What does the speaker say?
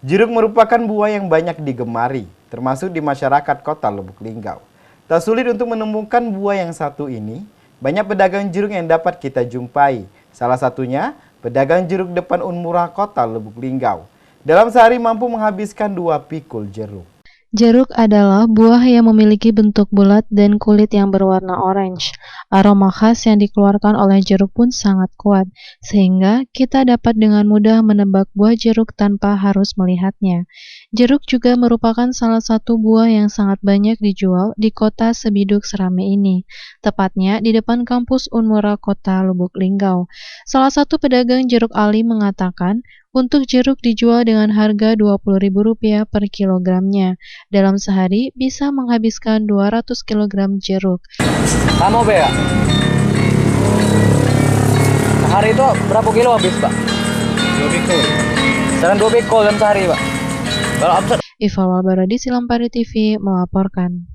Jeruk merupakan buah yang banyak digemari, termasuk di masyarakat kota Lubuk Linggau. Tak sulit untuk menemukan buah yang satu ini, banyak pedagang jeruk yang dapat kita jumpai. Salah satunya, pedagang jeruk depan Unmurah kota Lubuk Linggau. Dalam sehari mampu menghabiskan 2 pikul jeruk. Jeruk adalah buah yang memiliki bentuk bulat dan kulit yang berwarna orange. Aroma khas yang dikeluarkan oleh jeruk pun sangat kuat, sehingga kita dapat dengan mudah menebak buah jeruk tanpa harus melihatnya. Jeruk juga merupakan salah satu buah yang sangat banyak dijual di kota sebiduk serame ini, tepatnya di depan kampus Unmurah Kota Lubuk Linggau. Salah satu pedagang jeruk Ali mengatakan, untuk jeruk dijual dengan harga Rp20.000 per kilogramnya. Dalam sehari bisa menghabiskan 200 kg jeruk. Kamu Be ya? Sehari itu berapa kilo habis Pak? 2 pikul. Sekarang 2 pikul dalam sehari Pak. Kalau omset Iva Walbaradi, Silampari TV melaporkan.